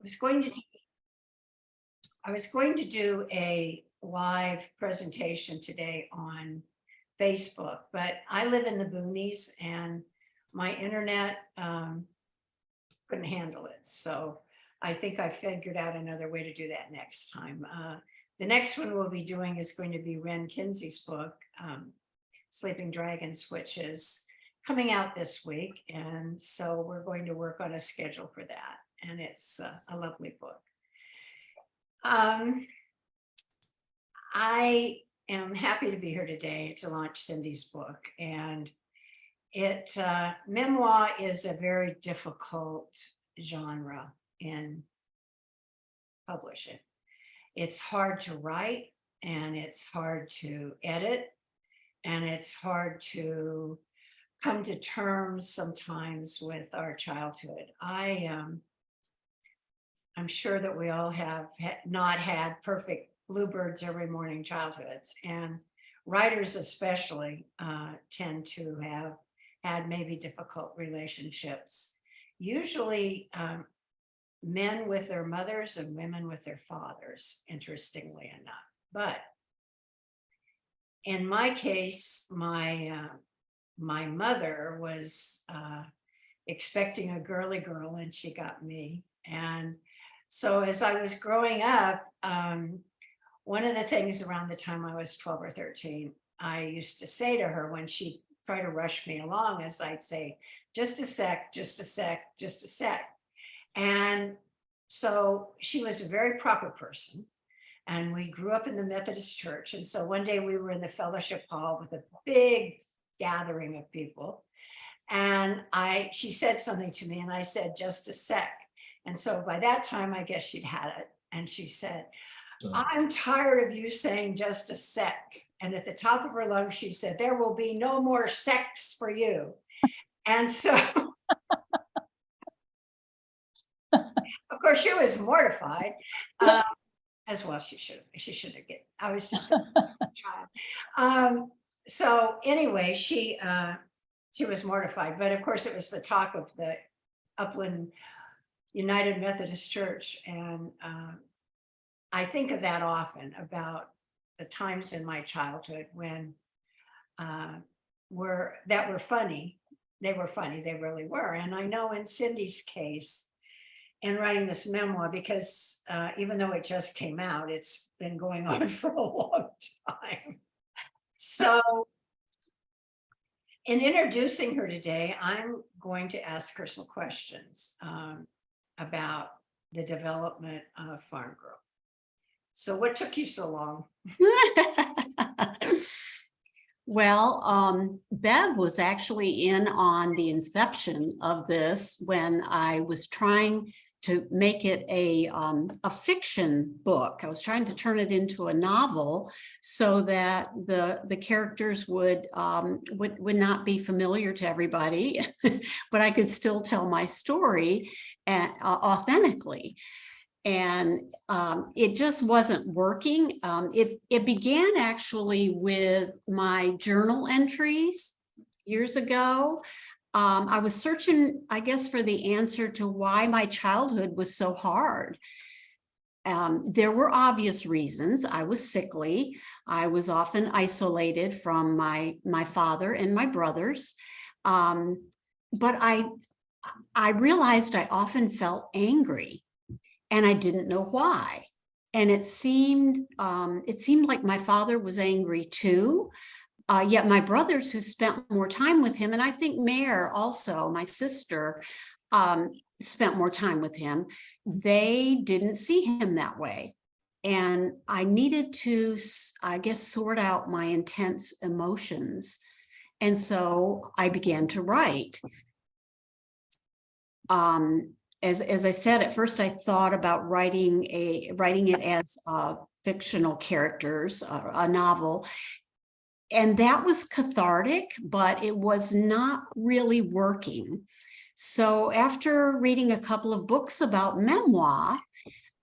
was going to I was going to do a live presentation today on Facebook, but I live in the boonies and my internet couldn't handle it. So I think I figured out another way to do that next time. The next one we'll be doing is going to be Ren Kinsey's book, Sleeping Dragons, which is coming out this week. And so we're going to work on a schedule for that. And it's a lovely book. I am happy to be here today to launch Cindy's book. And memoir is a very difficult genre in publishing. It's hard to write and it's hard to edit and it's hard to come to terms sometimes with our childhood. I'm sure that we all have not had perfect bluebirds every morning childhoods, and writers especially tend to have had maybe difficult relationships, usually men with their mothers and women with their fathers, interestingly enough. But in my case, my mother was expecting a girly girl and she got me. And so as I was growing up, one of the things around the time I was 12 or 13, I used to say to her when she tried to rush me along, as I'd say, just a sec, just a sec, just a sec. And so she was a very proper person. And we grew up in the Methodist church. And so one day we were in the fellowship hall with a big gathering of people. And she said something to me and I said, just a sec. And so by that time, I guess she'd had it. And she said, I'm tired of you saying just a sec. And at the top of her lungs, she said, there will be no more sex for you. And so, of course, she was mortified. As well, she shouldn't have get. I was just a child. So anyway, she was mortified. But of course, it was the talk of the Upland United Methodist Church. And I think of that often, about the times in my childhood when were funny. They were funny, they really were. And I know in Cindy's case, in writing this memoir, because even though it just came out, it's been going on for a long time. So in introducing her today, I'm going to ask her some questions about the development of FarmGirl. So what took you so long? Well, Bev was actually in on the inception of this when I was trying to make it a fiction book. I was trying to turn it into a novel so that the characters would not be familiar to everybody, but I could still tell my story authentically. And it just wasn't working. It began actually with my journal entries years ago. I was searching, I guess, for the answer to why my childhood was so hard. There were obvious reasons. I was sickly. I was often isolated from my father and my brothers. But I realized I often felt angry. And I didn't know why. And it seemed like my father was angry too. Yet my brothers, who spent more time with him, and I think Mare also, my sister, spent more time with him, they didn't see him that way. And I needed to, I guess, sort out my intense emotions. And so I began to write. As I said, at first I thought about writing it as fictional characters, a novel, and that was cathartic, but it was not really working. So after reading a couple of books about memoir,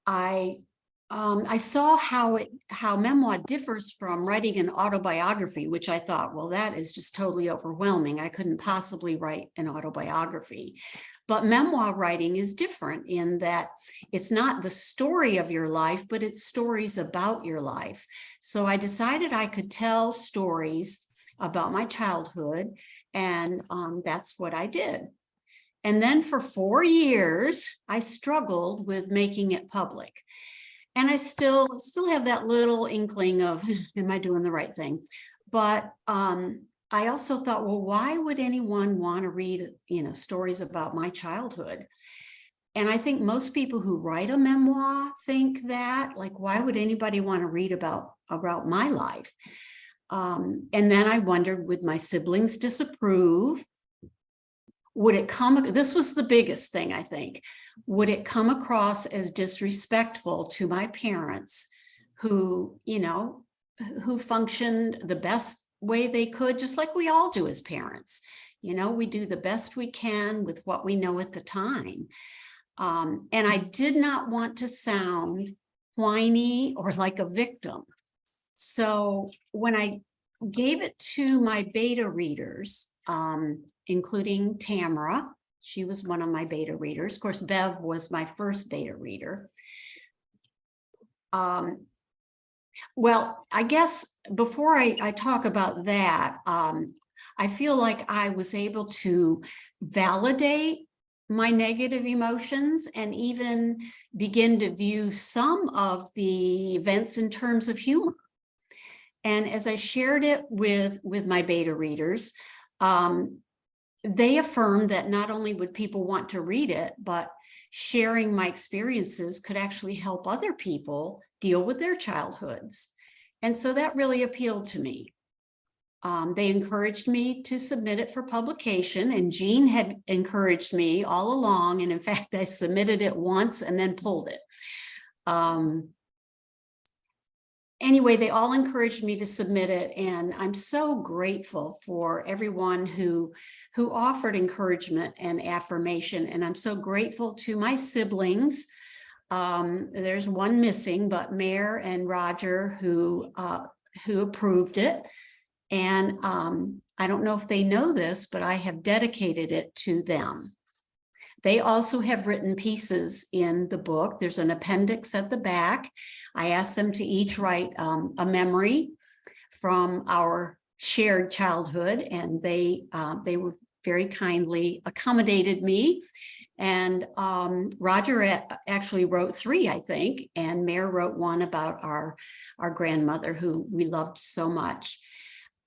I I saw how memoir differs from writing an autobiography, which I thought, well, that is just totally overwhelming. I couldn't possibly write an autobiography. But memoir writing is different in that it's not the story of your life, but it's stories about your life. So I decided I could tell stories about my childhood, and that's what I did. And then for 4 years, I struggled with making it public. And I still have that little inkling of, am I doing the right thing? But I also thought, well, why would anyone want to read, stories about my childhood? And I think most people who write a memoir think that, like, why would anybody want to read about my life? And then I wondered, would my siblings disapprove? Would it come, this was the biggest thing, I think, would it come across as disrespectful to my parents who, who functioned the best way they could, just like we all do as parents? We do the best we can with what we know at the time. And I did not want to sound whiny or like a victim. So when I gave it to my beta readers, including Tamara, she was one of my beta readers. Of course, Bev was my first beta reader. Well, I guess before I talk about that, I feel like I was able to validate my negative emotions and even begin to view some of the events in terms of humor. And as I shared it with my beta readers, they affirmed that not only would people want to read it, but sharing my experiences could actually help other people deal with their childhoods. And so that really appealed to me. They encouraged me to submit it for publication, and Jean had encouraged me all along. And in fact, I submitted it once and then pulled it. Anyway, they all encouraged me to submit it, and I'm so grateful for everyone who offered encouragement and affirmation. And I'm so grateful to my siblings. There's one missing, but Mare and Roger who approved it. And I don't know if they know this, but I have dedicated it to them. They also have written pieces in the book. There's an appendix at the back. I asked them to each write a memory from our shared childhood, and they were very kindly accommodated me. And Roger actually wrote 3, I think, and Mare wrote one about our grandmother, who we loved so much.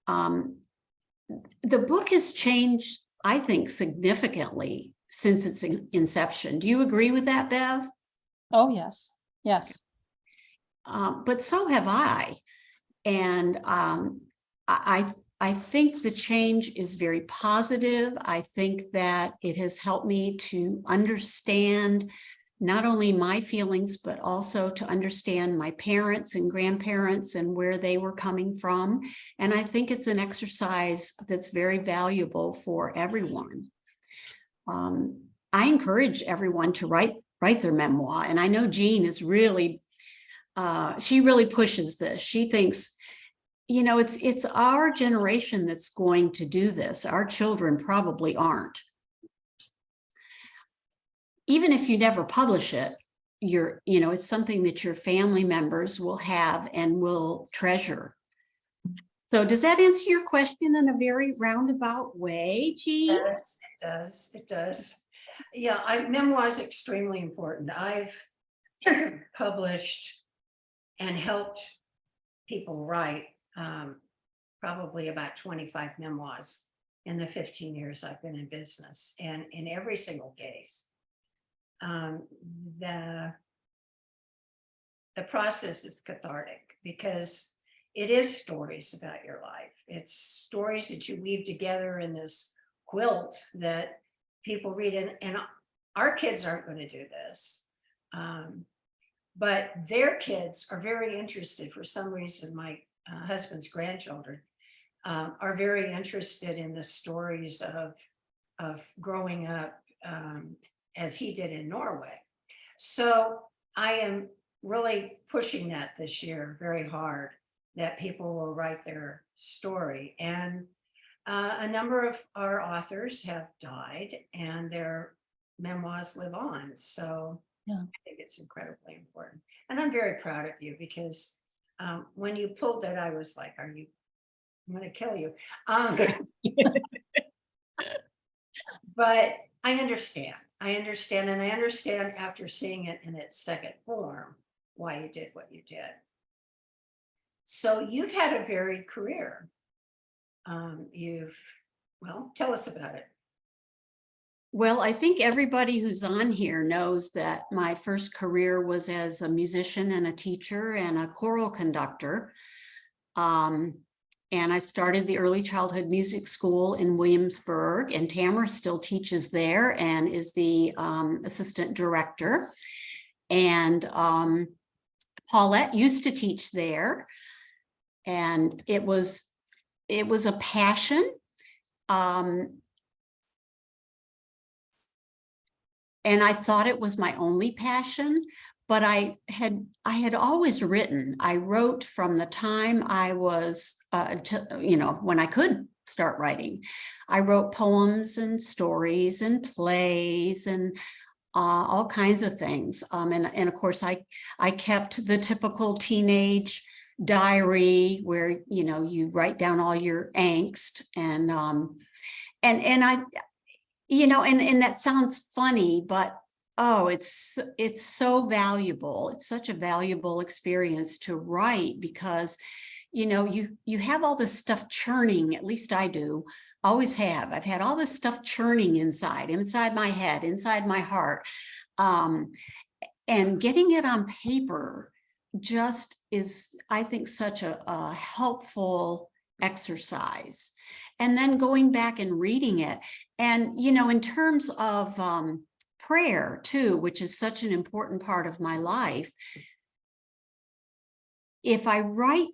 The book has changed, I think, significantly since its inception. Do you agree with that, Bev? Oh, yes. Yes. But so have I. And I think the change is very positive. I think that it has helped me to understand not only my feelings, but also to understand my parents and grandparents and where they were coming from. And I think it's an exercise that's very valuable for everyone. I encourage everyone to write their memoir. And I know Jean is really, she really pushes this. She thinks, it's our generation that's going to do this. Our children probably aren't. Even if you never publish it, it's something that your family members will have and will treasure. So does that answer your question in a very roundabout way, Jean? Yes, it does. Yeah, memoir is extremely important. I've published and helped people write probably about 25 memoirs in the 15 years I've been in business. And in every single case, the process is cathartic, because it is stories about your life. It's stories that you weave together in this quilt that people read. And our kids aren't going to do this. But their kids are very interested. For some reason, my husband's grandchildren are very interested in the stories of growing up as he did in Norway. So I am really pushing that this year very hard, that people will write their story. And a number of our authors have died and their memoirs live on. So Yeah. I think it's incredibly important. And I'm very proud of you because when you pulled that, I was like, I'm going to kill you. But I understand. I understand. And I understand after seeing it in its second form, why you did what you did. So you've had a varied career. Well, tell us about it. Well, I think everybody who's on here knows that my first career was as a musician and a teacher and a choral conductor. And I started the early childhood music school in Williamsburg, and Tamara still teaches there and is the assistant director. And Paulette used to teach there, and it was a passion. And I thought it was my only passion, but I had always written. I wrote from the time I was, when I could start writing. I wrote poems and stories and plays and all kinds of things. And of course, I kept the typical teenage diary where, you write down all your angst and I. And that sounds funny, but it's so valuable. It's such a valuable experience to write because, you have all this stuff churning, at least I do, always have. I've had all this stuff churning inside my head, inside my heart. And getting it on paper just is, I think, such a helpful exercise. And then going back and reading it. And, in terms of prayer too, which is such an important part of my life, if I write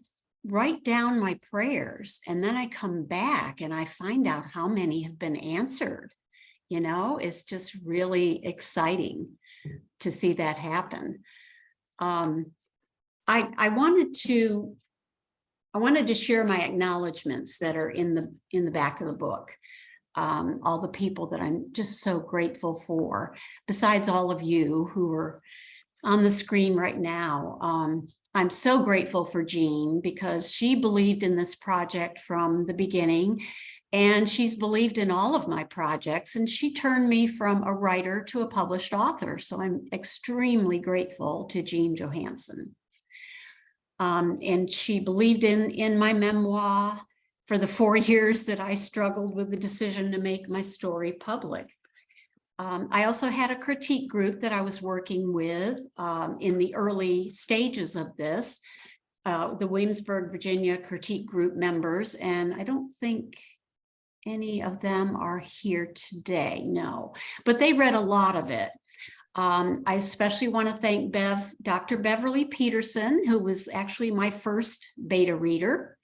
down my prayers and then I come back and I find out how many have been answered, it's just really exciting to see that happen. I wanted to share my acknowledgements that are in the back of the book. All the people that I'm just so grateful for, besides all of you who are on the screen right now. I'm so grateful for Jean because she believed in this project from the beginning, and she's believed in all of my projects, and she turned me from a writer to a published author. So I'm extremely grateful to Jean Johansson. And she believed in my memoir for the 4 years that I struggled with the decision to make my story public. I also had a critique group that I was working with in the early stages of this, the Williamsburg, Virginia critique group members, and I don't think any of them are here today, no, but they read a lot of it. I especially want to thank Dr. Beverly Peterson, who was actually my first beta reader.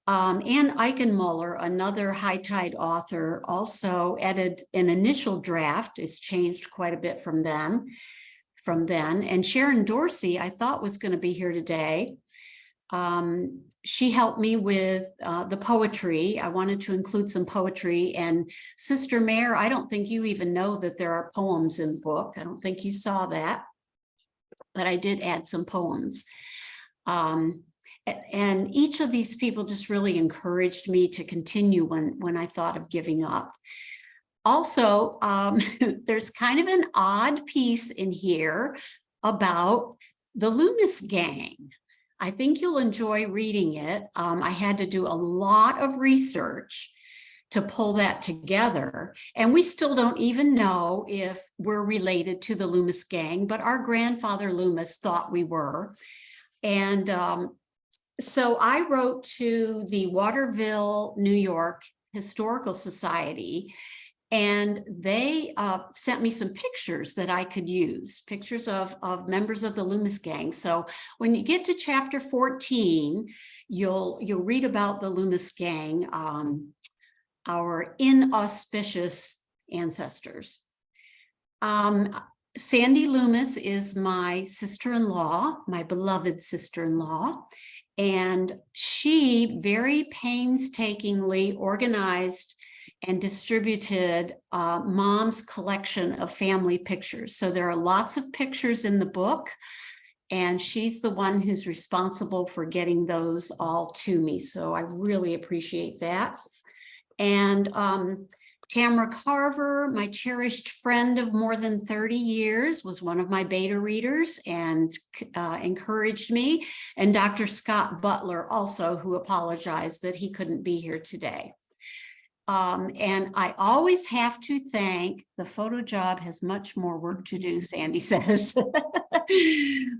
Ann Eichenmuller, another High Tide author, also edited an initial draft. It's changed quite a bit from then. And Sharon Dorsey, I thought was going to be here today. She helped me with the poetry. I wanted to include some poetry. And Sister Mare, I don't think you even know that there are poems in the book. I don't think you saw that, but I did add some poems. And each of these people just really encouraged me to continue when I thought of giving up. Also, there's kind of an odd piece in here about the Loomis gang. I think you'll enjoy reading it. I had to do a lot of research to pull that together. And we still don't even know if we're related to the Loomis gang, but our grandfather Loomis thought we were. And so I wrote to the Waterville, New York Historical Society, and they sent me some pictures that I could use, pictures of members of the Loomis gang. So when you get to chapter 14, you'll read about the Loomis gang, our inauspicious ancestors. Sandy Loomis is my sister-in-law, my beloved sister-in-law, and she very painstakingly organized and distributed Mom's collection of family pictures. So there are lots of pictures in the book, and she's the one who's responsible for getting those all to me. So I really appreciate that. And Tamara Carver, my cherished friend of more than 30 years, was one of my beta readers and encouraged me. And Dr. Scott Butler also, who apologized that he couldn't be here today. And I always have to thank, the photo job has much more work to do, Sandy says.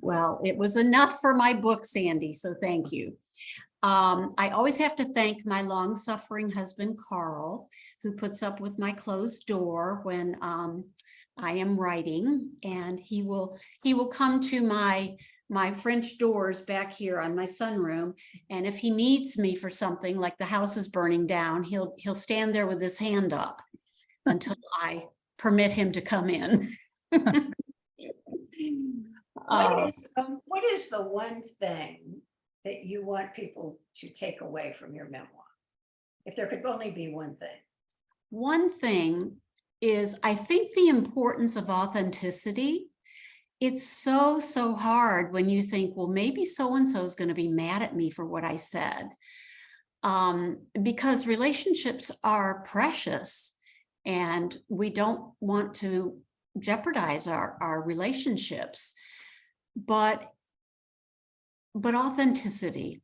Well, it was enough for my book, Sandy, so thank you. I always have to thank my long-suffering husband, Carl, who puts up with my closed door when I am writing, and he will come to my French doors back here on my sunroom, and if he needs me for something, like the house is burning down, he'll stand there with his hand up until I permit him to come in. What is the one thing that you want people to take away from your memoir? If there could only be one thing. One thing is, I think, the importance of authenticity. It's so hard when you think, well, maybe so-and-so is going to be mad at me for what I said. Because relationships are precious and we don't want to jeopardize our relationships. But authenticity,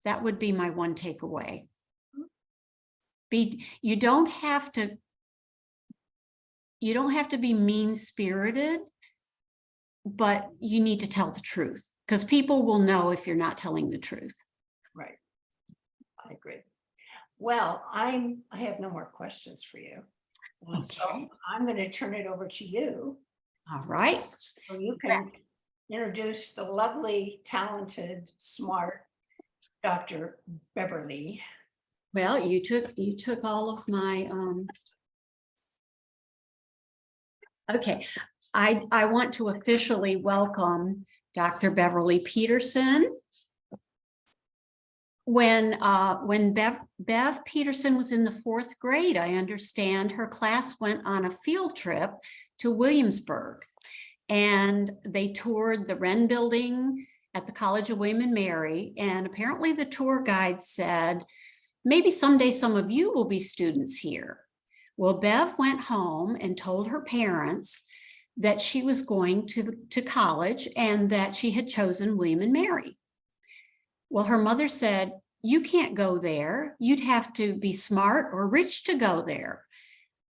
that would be my one takeaway. You don't have to be mean-spirited, but you need to tell the truth, because people will know if you're not telling the truth. Right. I agree. Well, I have no more questions for you. Okay. So I'm going to turn it over to you. All right. So you can introduce the lovely, talented, smart Dr. Beverly. Well, you took all of my okay. I want to officially welcome Dr. Beverly Peterson. When Bev Peterson was in the 4th grade, I understand her class went on a field trip to Williamsburg, and they toured the Wren building at the College of William and Mary. And apparently the tour guide said, maybe someday some of you will be students here. Well, Bev went home and told her parents that she was going to college and that she had chosen William and Mary. Well, her mother said, you can't go there. You'd have to be smart or rich to go there.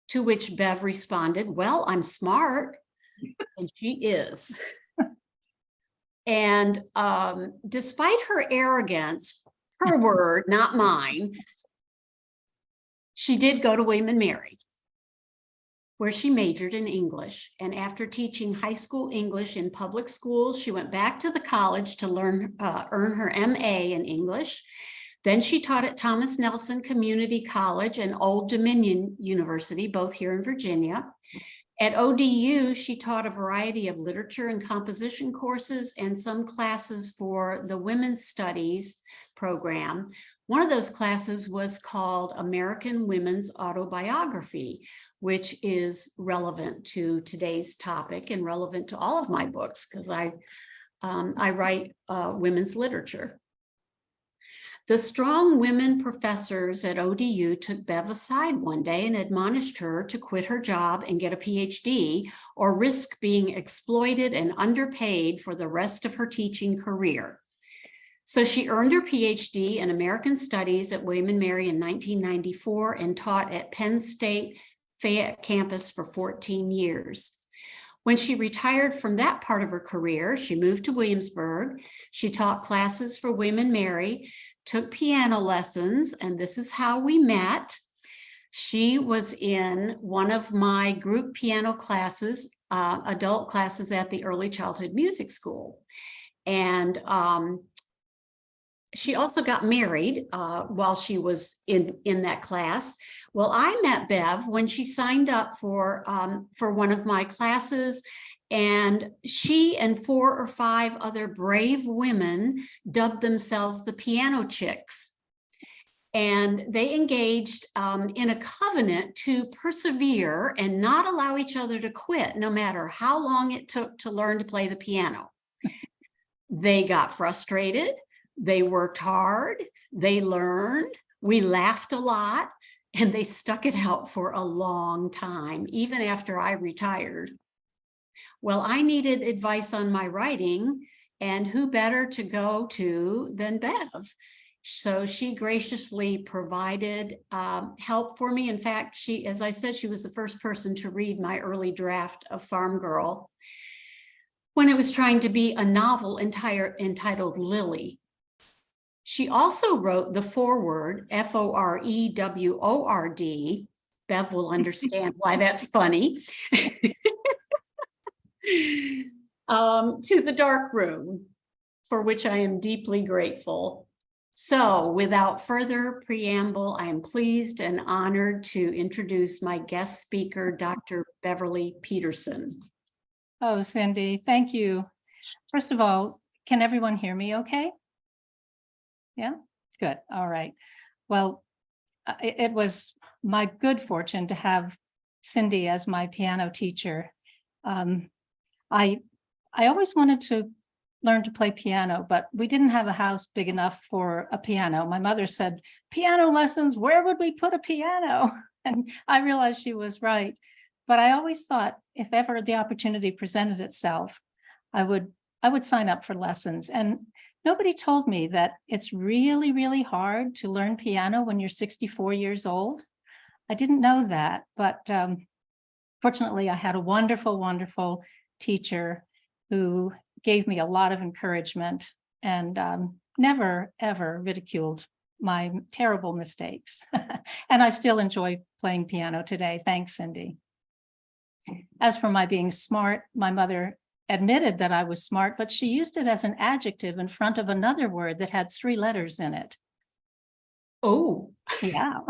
To which Bev responded, well, I'm smart. And she is. And despite her arrogance, her word, not mine, she did go to William and Mary, where she majored in English. And after teaching high school English in public schools, she went back to the college to earn her MA in English. Then she taught at Thomas Nelson Community College and Old Dominion University, both here in Virginia. At ODU, she taught a variety of literature and composition courses and some classes for the Women's Studies program. One of those classes was called American Women's Autobiography, which is relevant to today's topic and relevant to all of my books, because I write women's literature. The strong women professors at ODU took Bev aside one day and admonished her to quit her job and get a PhD, or risk being exploited and underpaid for the rest of her teaching career. So she earned her PhD in American Studies at William and Mary in 1994 and taught at Penn State Fayette campus for 14 years. When she retired from that part of her career, she moved to Williamsburg. She taught classes for William and Mary, took piano lessons, and this is how we met. She was in one of my group piano classes, adult classes at the Early Childhood Music School. And she also got married while she was in that class. Well, I met Bev when she signed up for one of my classes, And she and 4 or 5 other brave women dubbed themselves the Piano Chicks. And they engaged in a covenant to persevere and not allow each other to quit, no matter how long it took to learn to play the piano. They got frustrated. They worked hard. They learned. We laughed a lot. And they stuck it out for a long time, even after I retired. Well, I needed advice on my writing, and who better to go to than Bev? So she graciously provided help for me. In fact, she, as I said, she was the first person to read my early draft of Farm Girl when it was trying to be a novel entitled Lily. She also wrote the foreword, F-O-R-E-W-O-R-D. Bev will understand why that's funny. To The Dark Room, for which I am deeply grateful. So without further preamble, I am pleased and honored to introduce my guest speaker, Dr. Beverly Peterson. Oh, Cindy, thank you. First of all, can everyone hear me okay? Yeah, good. All right. Well, it was my good fortune to have Cindy as my piano teacher. I always wanted to learn to play piano, but we didn't have a house big enough for a piano. My mother said, piano lessons, where would we put a piano? And I realized she was right. But I always thought if ever the opportunity presented itself, I would sign up for lessons. And nobody told me that it's really, really hard to learn piano when you're 64 years old. I didn't know that, but fortunately I had a wonderful, wonderful teacher who gave me a lot of encouragement and never, ever ridiculed my terrible mistakes. And I still enjoy playing piano today. Thanks, Cindy. As for my being smart, my mother admitted that I was smart, but she used it as an adjective in front of another word that had 3 letters in it. Oh, Yeah.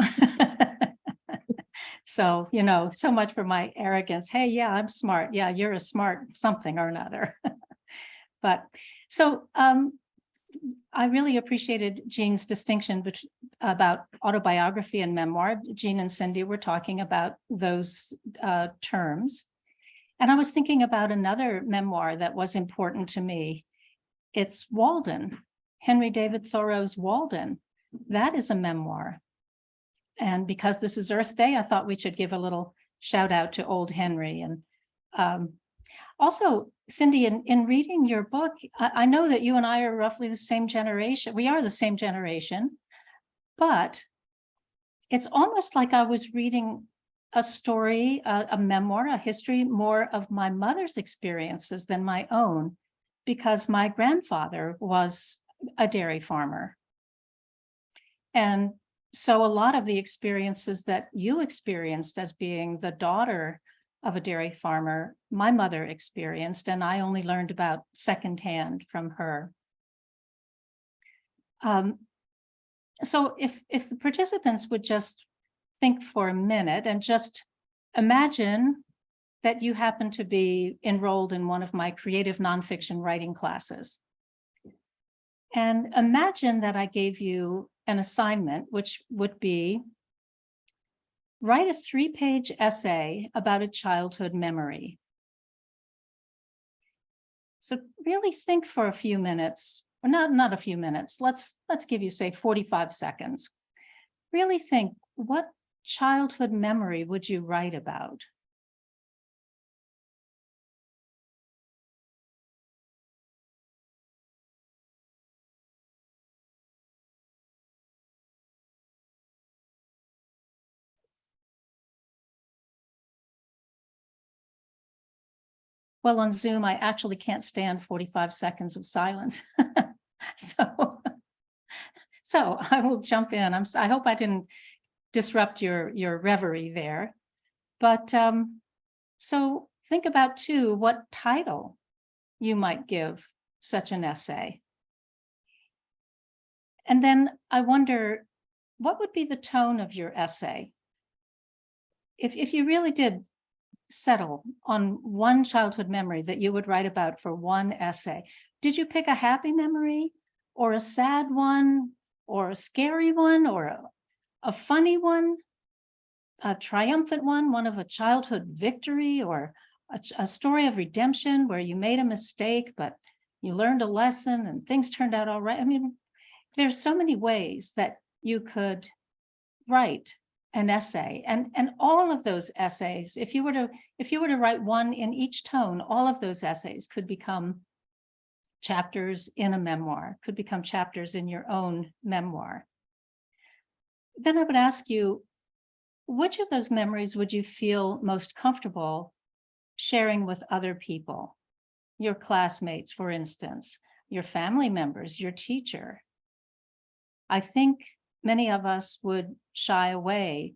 So, you know, so much for my arrogance. Hey, yeah, I'm smart. Yeah, you're a smart something or another. But so I really appreciated Jean's distinction about autobiography and memoir. Jean and Cindy were talking about those terms. And I was thinking about another memoir that was important to me. It's Walden, Henry David Thoreau's Walden. That is a memoir. And because this is Earth Day, I thought we should give a little shout out to old Henry. And also, Cindy, in reading your book, I know that you and I are roughly the same generation. We are the same generation, but it's almost like I was reading a story, a memoir, a history, more of my mother's experiences than my own, because my grandfather was a dairy farmer. And so a lot of the experiences that you experienced as being the daughter of a dairy farmer, my mother experienced, and I only learned about secondhand from her. So if the participants would just think for a minute and just imagine that you happen to be enrolled in one of my creative nonfiction writing classes. And imagine that I gave you an assignment, which would be write a 3-page essay about a childhood memory. So really think for a few minutes, or not a few minutes. Let's give you, say, 45 seconds. Really think, what childhood memory would you write about? Well, on Zoom, I actually can't stand 45 seconds of silence. So I will jump in. I hope I didn't disrupt your reverie there. But so think about too, what title you might give such an essay. And then I wonder, what would be the tone of your essay? If you really did settle on one childhood memory that you would write about for one essay, did you pick a happy memory or a sad one or a scary one or a funny one, a triumphant one of a childhood victory, or a story of redemption where you made a mistake, but you learned a lesson and things turned out all right? I mean, there's so many ways that you could write an essay, and all of those essays, if you were to write one in each tone, all of those essays could become chapters in a memoir, could become chapters in your own memoir. Then I would ask you, which of those memories would you feel most comfortable sharing with other people? Your classmates, for instance, your family members, your teacher. I think many of us would shy away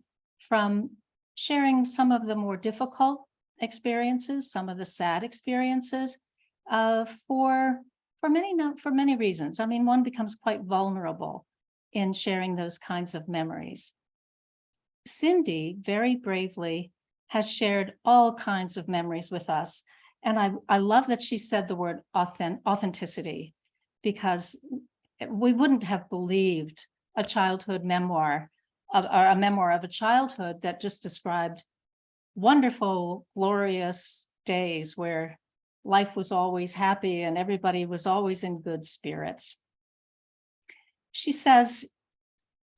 from sharing some of the more difficult experiences, some of the sad experiences, for many reasons. I mean, one becomes quite vulnerable in sharing those kinds of memories. Cindy very bravely has shared all kinds of memories with us. And I love that she said the word authenticity, because we wouldn't have believed a childhood memoir or a memoir of a childhood that just described wonderful, glorious days where life was always happy and everybody was always in good spirits. She says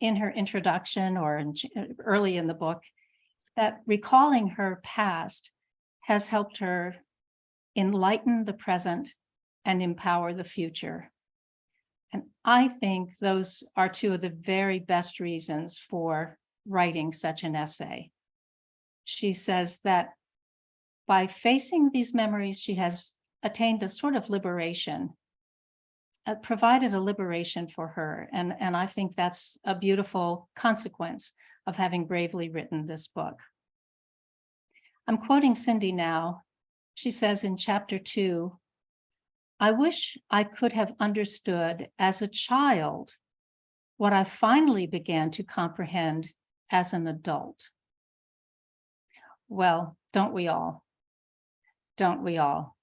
in her introduction or early in the book that recalling her past has helped her enlighten the present and empower the future. And I think those are two of the very best reasons for writing such an essay. She says that by facing these memories, she has attained a sort of liberation, provided a liberation for her. And I think that's a beautiful consequence of having bravely written this book. I'm quoting Cindy now. She says in chapter 2, I wish I could have understood as a child what I finally began to comprehend as an adult. Well, don't we all? Don't we all?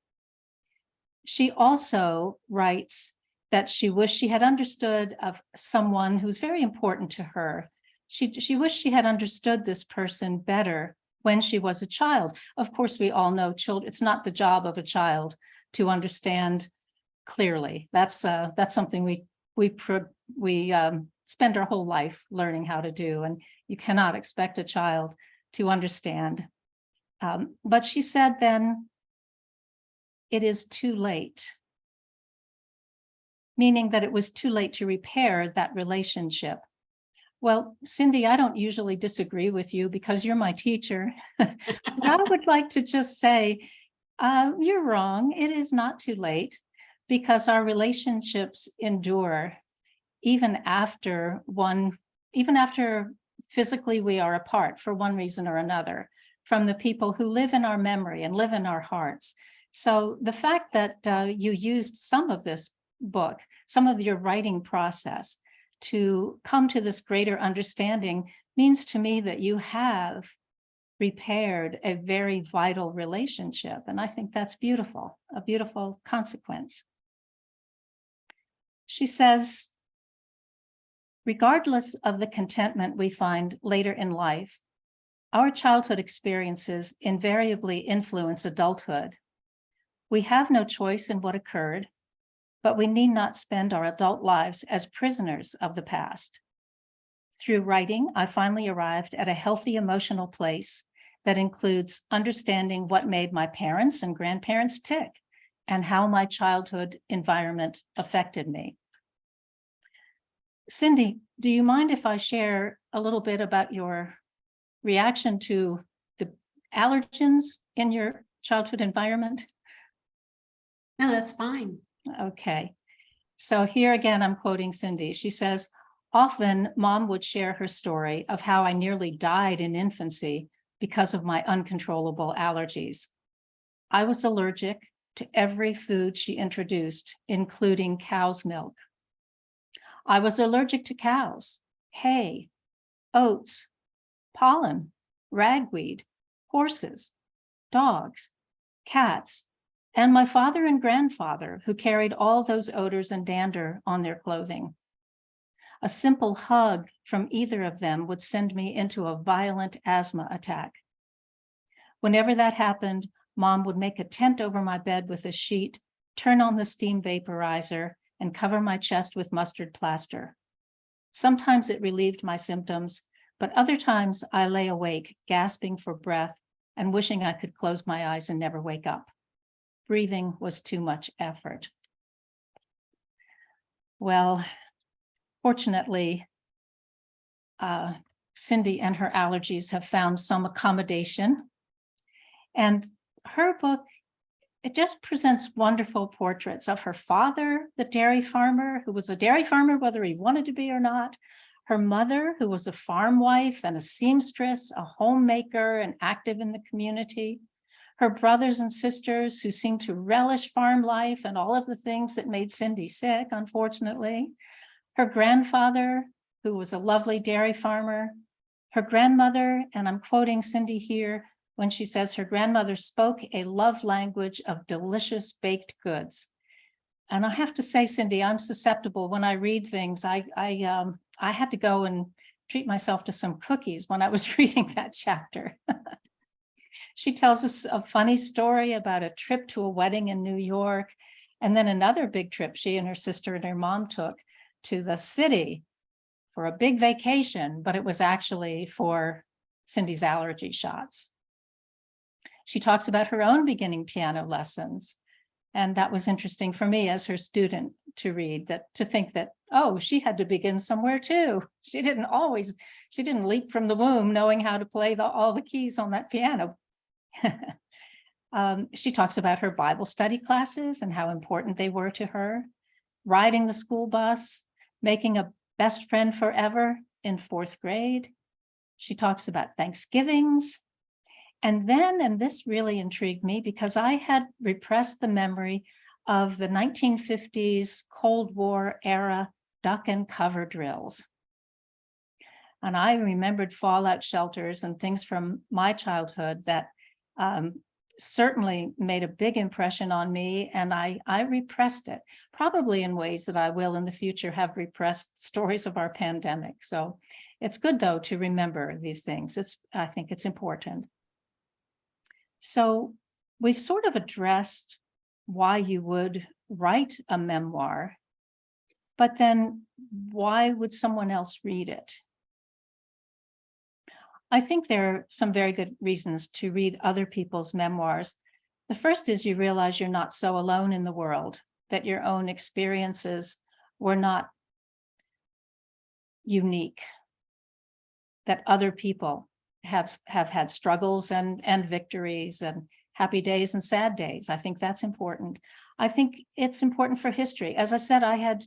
She also writes that she wished she had understood of someone who's very important to her. She wished she had understood this person better when she was a child. Of course, we all know children, it's not the job of a child to understand clearly. That's something we spend our whole life learning how to do, and you cannot expect a child to understand. But she said then, it is too late, meaning that it was too late to repair that relationship. Well, Cindy, I don't usually disagree with you because you're my teacher. But I would like to just say, you're wrong. It is not too late, because our relationships endure even after physically we are apart for one reason or another from the people who live in our memory and live in our hearts. So the fact that you used some of this book, some of your writing process to come to this greater understanding means to me that you have repaired a very vital relationship. And I think that's beautiful, a beautiful consequence. She says, regardless of the contentment we find later in life, our childhood experiences invariably influence adulthood. We have no choice in what occurred, but we need not spend our adult lives as prisoners of the past. Through writing, I finally arrived at a healthy emotional place that includes understanding what made my parents and grandparents tick and how my childhood environment affected me. Cindy, do you mind if I share a little bit about your reaction to the allergens in your childhood environment? No, that's fine. Okay. So here again, I'm quoting Cindy. She says, often mom would share her story of how I nearly died in infancy because of my uncontrollable allergies. I was allergic to every food she introduced, including cow's milk. I was allergic to cows, hay, oats, pollen, ragweed, horses, dogs, cats, and my father and grandfather, who carried all those odors and dander on their clothing. A simple hug from either of them would send me into a violent asthma attack. Whenever that happened, Mom would make a tent over my bed with a sheet, turn on the steam vaporizer, and cover my chest with mustard plaster. Sometimes it relieved my symptoms, but other times I lay awake, gasping for breath and wishing I could close my eyes and never wake up. Breathing was too much effort. Well, fortunately, Cindy and her allergies have found some accommodation. And her book, it just presents wonderful portraits of her father, the dairy farmer, who was a dairy farmer, whether he wanted to be or not. Her mother, who was a farm wife and a seamstress, a homemaker and active in the community. Her brothers and sisters who seemed to relish farm life and all of the things that made Cindy sick, unfortunately. Her grandfather, who was a lovely dairy farmer. Her grandmother, and I'm quoting Cindy here, when she says her grandmother spoke a love language of delicious baked goods. And I have to say, Cindy, I'm susceptible when I read things. I had to go and treat myself to some cookies when I was reading that chapter. She tells us a funny story about a trip to a wedding in New York, and then another big trip she and her sister and her mom took to the city for a big vacation, but it was actually for Cindy's allergy shots. She talks about her own beginning piano lessons. And that was interesting for me as her student to read, that to think that, oh, she had to begin somewhere too. She didn't leap from the womb knowing how to play all the keys on that piano. She talks about her Bible study classes and how important they were to her, riding the school bus, making a best friend forever in 4th grade. She talks about Thanksgivings. And then, and this really intrigued me because I had repressed the memory of the 1950s Cold War era duck and cover drills. And I remembered fallout shelters and things from my childhood that certainly made a big impression on me, and I repressed it, probably in ways that I will in the future have repressed stories of our pandemic. So it's good, though, to remember these things. I think it's important. So we've sort of addressed why you would write a memoir, but then why would someone else read it? I think there are some very good reasons to read other people's memoirs. The first is you realize you're not so alone in the world, that your own experiences were not unique, that other people have had struggles and victories and happy days and sad days. I think that's important. I think it's important for history. As I said, I had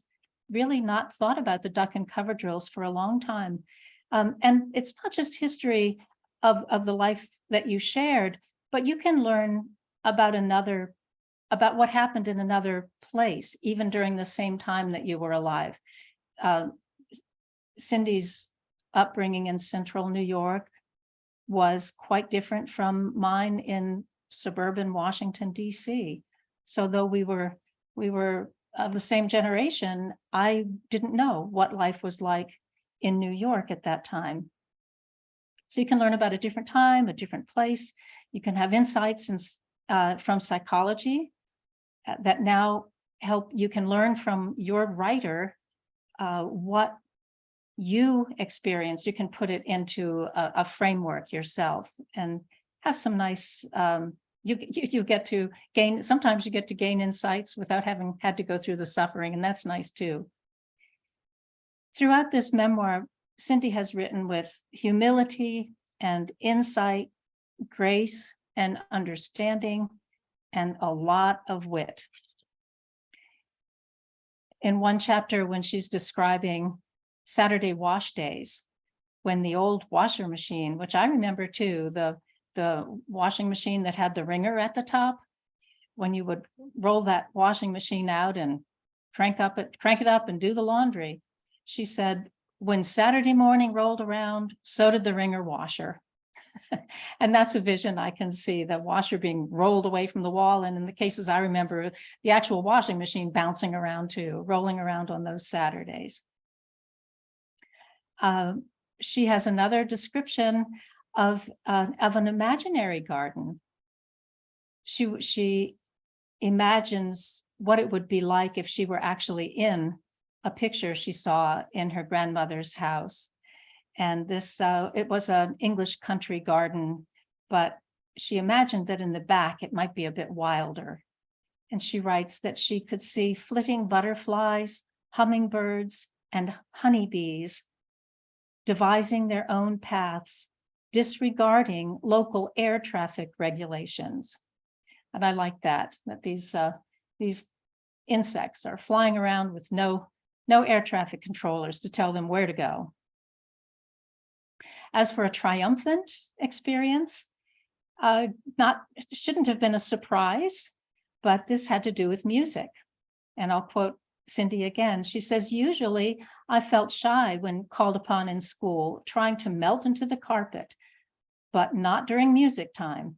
really not thought about the duck and cover drills for a long time. And it's not just history of the life that you shared, but you can learn about what happened in another place, even during the same time that you were alive. Cindy's upbringing in central New York was quite different from mine in suburban Washington, D.C. So though we were of the same generation, I didn't know what life was like in New York at that time. So you can learn about a different time, a different place. You can have insights from psychology that now help. You can learn from your writer what you experience. You can put it into a framework yourself and have some nice, you get to gain, sometimes you get to gain insights without having had to go through the suffering, and that's nice too. Throughout this memoir, Cindy has written with humility and insight, grace and understanding, and a lot of wit. In one chapter, when she's describing Saturday wash days, when the old washer machine, which I remember too, the washing machine that had the wringer at the top, when you would roll that washing machine out and crank it up and do the laundry, she said, when Saturday morning rolled around, so did the wringer washer. And that's a vision I can see, the washer being rolled away from the wall. And in the cases I remember, the actual washing machine bouncing around too, rolling around on those Saturdays. She has another description of an imaginary garden. She imagines what it would be like if she were actually in a picture she saw in her grandmother's house. And this, it was an English country garden, but she imagined that in the back it might be a bit wilder. And she writes that she could see flitting butterflies, hummingbirds, and honeybees devising their own paths, disregarding local air traffic regulations. And I like that these insects are flying around with no air traffic controllers to tell them where to go. As for a triumphant experience, shouldn't have been a surprise, but this had to do with music. And I'll quote Cindy again. She says, usually I felt shy when called upon in school, trying to melt into the carpet, but not during music time.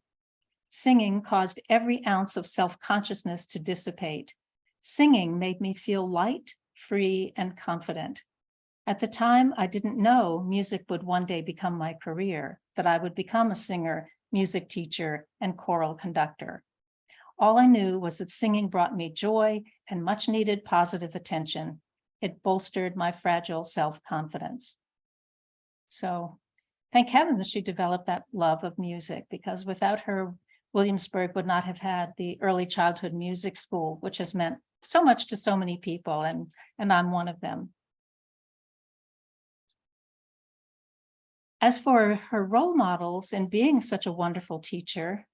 Singing caused every ounce of self-consciousness to dissipate. Singing made me feel light, free, and confident. At the time, I didn't know music would one day become my career, that I would become a singer, music teacher, and choral conductor. All I knew was that singing brought me joy and much needed positive attention. It bolstered my fragile self-confidence. So thank heavens she developed that love of music, because without her, Williamsburg would not have had the early childhood music school, which has meant so much to so many people, and I'm one of them. As for her role models in being such a wonderful teacher,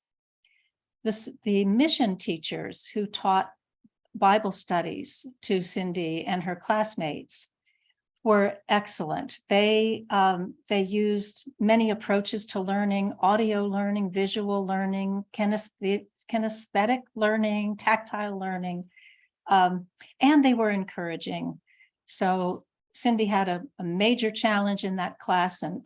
the mission teachers who taught Bible studies to Cindy and her classmates were excellent. They used many approaches to learning: audio learning, visual learning, kinesthetic learning, tactile learning, and they were encouraging. So Cindy had a major challenge in that class, and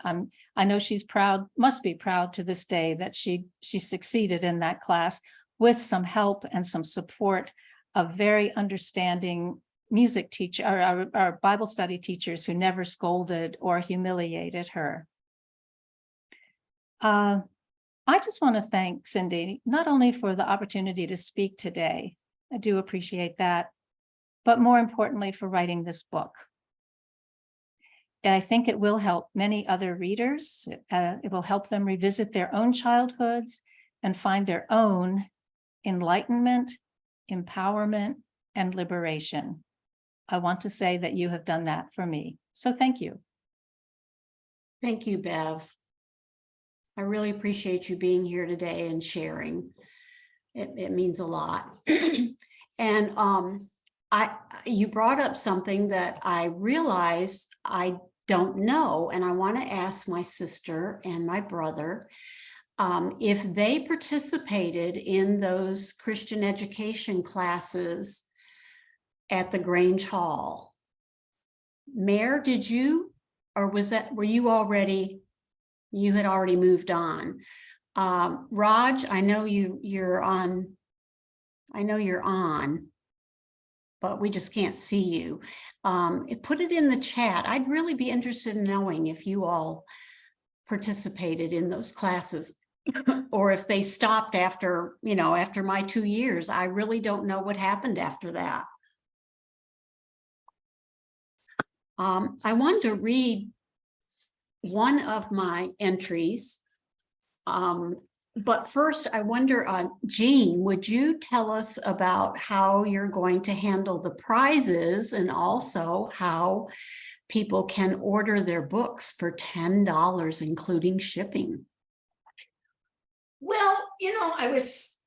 I know she's proud, must be proud to this day, that she succeeded in that class with some help and some support of very understanding music teacher, our Bible study teachers who never scolded or humiliated her. I just want to thank Cindy, not only for the opportunity to speak today, I do appreciate that, but more importantly for writing this book. And I think it will help many other readers. It will help them revisit their own childhoods and find their own enlightenment, empowerment, and liberation. I want to say that you have done that for me. So thank you. Thank you, Bev. I really appreciate you being here today and sharing. It means a lot. And you brought up something that I realized I don't know, and I want to ask my sister and my brother if they participated in those Christian education classes at the Grange Hall. Mare, did you, or were you already, you had already moved on? Raj, I know you're on, but we just can't see you. Put it in the chat. I'd really be interested in knowing if you all participated in those classes or if they stopped after, after my 2 years. I really don't know what happened after that. I wanted to read one of my entries. But first, I wonder, Jean, would you tell us about how you're going to handle the prizes and also how people can order their books for $10, including shipping? Well, I was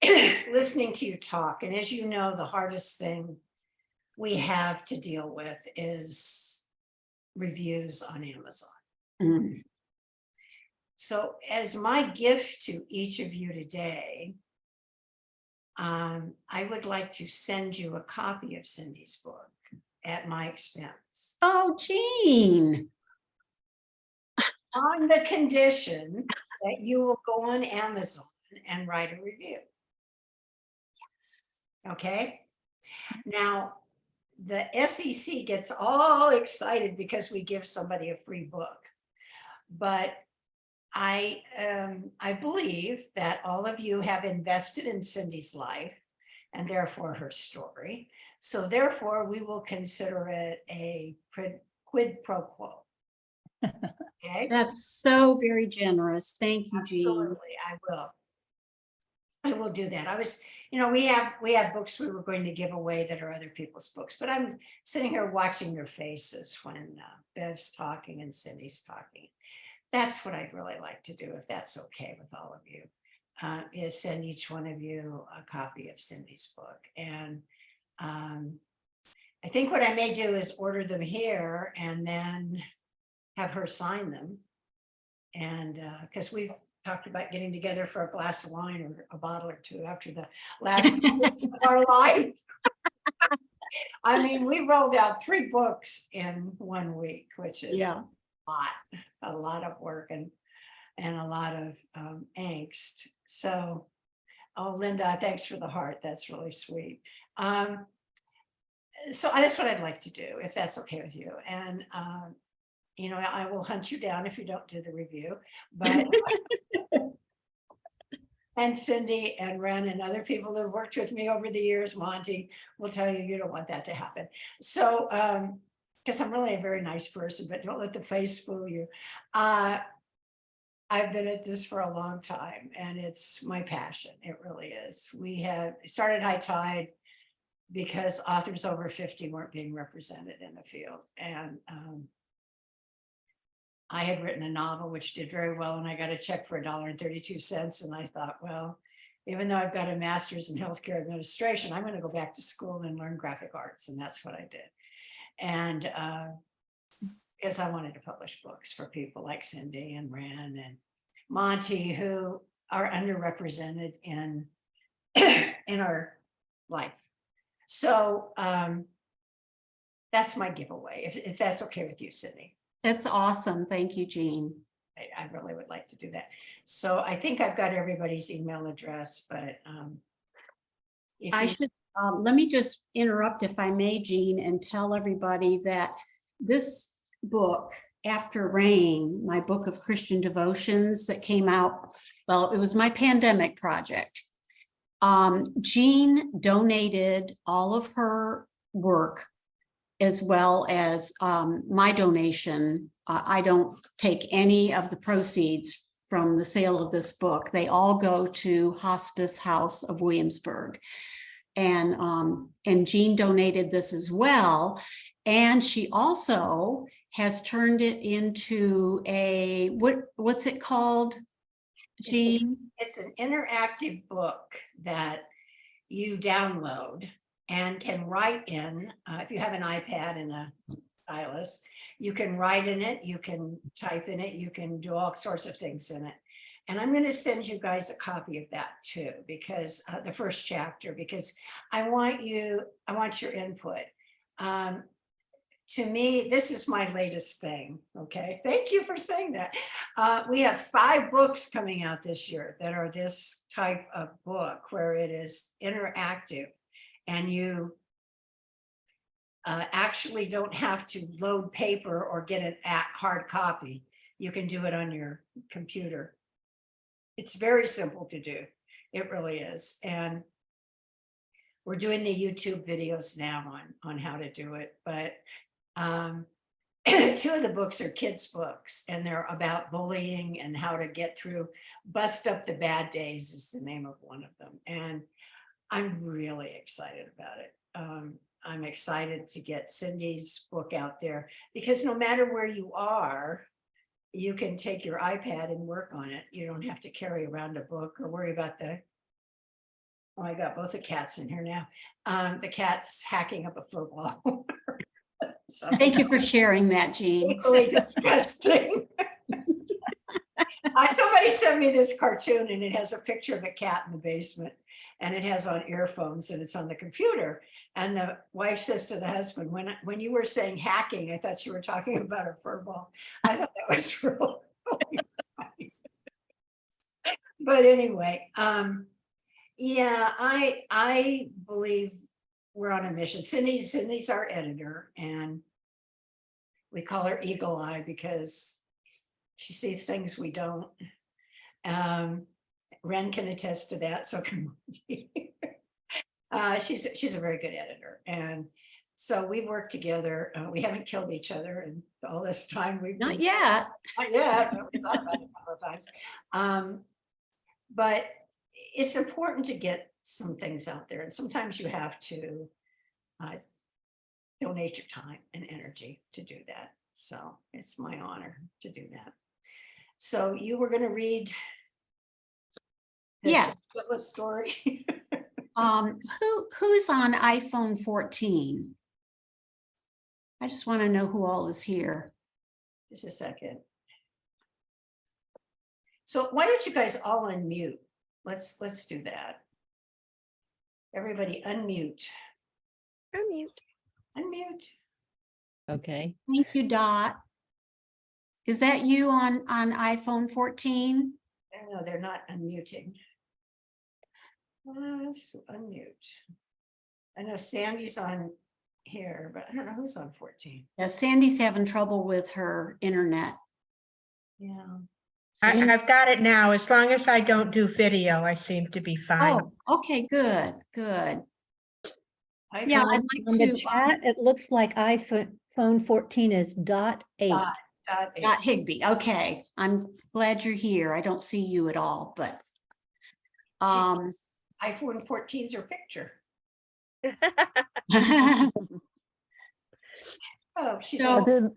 listening to you talk, and as you know, the hardest thing we have to deal with is reviews on Amazon. Mm. So as my gift to each of you today, I would like to send you a copy of Cindy's book at my expense. Oh, Jean. on the condition that you will go on Amazon and write a review. Okay? Now, the SEC gets all excited because we give somebody a free book. But I believe that all of you have invested in Cindy's life and therefore her story. So therefore, we will consider it a quid pro quo. Okay? That's so very generous. Thank you, Jean. Absolutely, I will do that. I was, we have books we were going to give away that are other people's books, but I'm sitting here watching your faces when Bev's talking and Cindy's talking. That's what I'd really like to do, if that's okay with all of you, is send each one of you a copy of Cindy's book. And I think what I may do is order them here and then have her sign them. And because we've talked about getting together for a glass of wine or a bottle or two after the last weeks of our life. I mean, we rolled out 3 books in 1 week, which is a lot of work and a lot of angst. So, oh, Linda, thanks for the heart. That's really sweet. So that's what I'd like to do, if that's okay with you. And I will hunt you down if you don't do the review, but and Cindy and Ren and other people that have worked with me over the years, Monty, will tell you don't want that to happen. So, because I'm really a very nice person, but don't let the face fool you. I've been at this for a long time and it's my passion. It really is. We have started High Tide because authors over 50 weren't being represented in the field. And I had written a novel which did very well, and I got a check for $1.32. And I thought, well, even though I've got a master's in healthcare administration, I'm going to go back to school and learn graphic arts. And that's what I did. And because I wanted to publish books for people like Cindy and Ren and Monty, who are underrepresented in our life. So that's my giveaway, if that's okay with you, Cindy. That's awesome. Thank you, Jean. I really would like to do that. So I think I've got everybody's email address, but let me just interrupt if I may, Jean, and tell everybody that this book, After Rain, my book of Christian devotions that came out, well, it was my pandemic project. Jean donated all of her work as well as my donation. I don't take any of the proceeds from the sale of this book. They all go to Hospice House of Williamsburg. And Jean donated this as well. And she also has turned it into a, what's it called, Jean? It's an interactive book that you download and can write in. If you have an iPad and a stylus, you can write in it, you can type in it, you can do all sorts of things in it. And I'm going to send you guys a copy of that too, because the first chapter, because I want your input. To me, this is my latest thing. Okay. Thank you for saying that. We have 5 books coming out this year that are this type of book where it is interactive and you actually don't have to load paper or get an hard copy. You can do it on your computer. It's very simple to do. It really is. And we're doing the YouTube videos now on how to do it. But 2 of the books are kids' books, and they're about bullying and how to get through, bust up the bad days is the name of one of them. And I'm really excited about it. I'm excited to get Cindy's book out there because no matter where you are, you can take your iPad and work on it. You don't have to carry around a book or worry about oh, I got both the cats in here now. The cat's hacking up a football. Thank you for sharing that, Jean. Equally disgusting. Somebody sent me this cartoon and it has a picture of a cat in the basement and it has on earphones and it's on the computer. And the wife says to the husband, when you were saying hacking, I thought you were talking about a fur ball. I thought that was real But anyway, yeah, I believe we're on a mission. Cindy's our editor, and we call her Eagle Eye because she sees things we don't. Ren can attest to that, so can Monty. She's a very good editor, and so we work together. We haven't killed each other in all this time. We've Not yet. not yet, but we thought about it a couple of times. But it's important to get some things out there, and sometimes you have to donate your time and energy to do that. So it's my honor to do that. So you were going to read the Yeah. Chinchilla story. Who's on iPhone 14? I just want to know who all is here. Just a second. So why don't you guys all unmute? Let's do that. Everybody unmute. Unmute. Okay. Thank you, Dot. Is that you on iPhone 14? No, they're not unmuting. Let's unmute. I know Sandy's on here, but I don't know who's on 14. Yeah, Sandy's having trouble with her internet. Yeah. I've got it now. As long as I don't do video, I seem to be fine. Oh, okay, good. I Yeah, found I'd like On the to, chat, it looks like iPhone 14 is .8. Dot eight. Dot Higby. Okay, I'm glad you're here. I don't see you at all, but iPhone 14's her picture. Oh, she's So- on.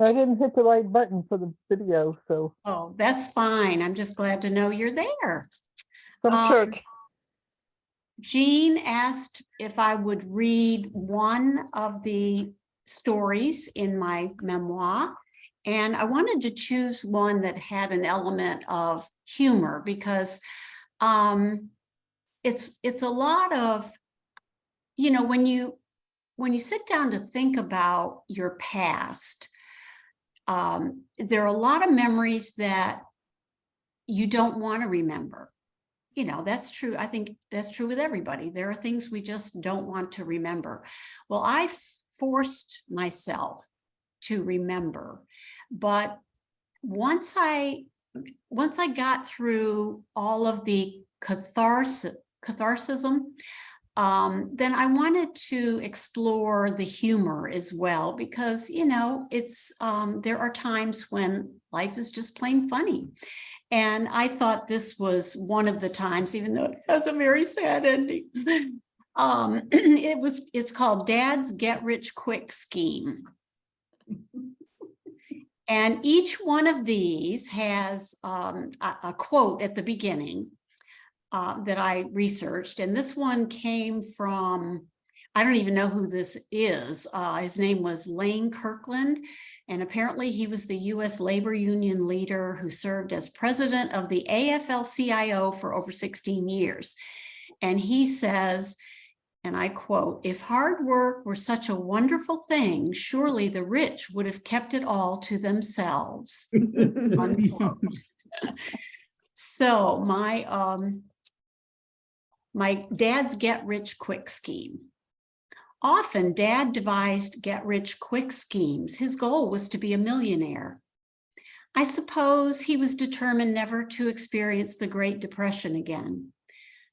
I didn't hit the right button for the video, so oh, that's fine. I'm just glad to know you're there. some church. Jean asked if I would read one of the stories in my memoir, and I wanted to choose one that had an element of humor because it's a lot of, you know, when you sit down to think about your past, there are a lot of memories that you don't want to remember. You know, that's true. I think that's true with everybody. There are things we just don't want to remember. Well, I forced myself to remember, but once I got through all of the catharsism, then I wanted to explore the humor as well, because, you know, it's there are times when life is just plain funny. And I thought this was one of the times, even though it has a very sad ending. It's called Dad's Get Rich Quick Scheme. And each one of these has a quote at the beginning that I researched. And this one came from, I don't even know who this is. His name was Lane Kirkland. And apparently he was the US labor union leader who served as president of the AFL-CIO for over 16 years. And he says, and I quote, "If hard work were such a wonderful thing, surely the rich would have kept it all to themselves." Unquote. So my dad's get rich quick scheme. Often Dad devised get rich quick schemes. His goal was to be a millionaire. I suppose he was determined never to experience the Great Depression again.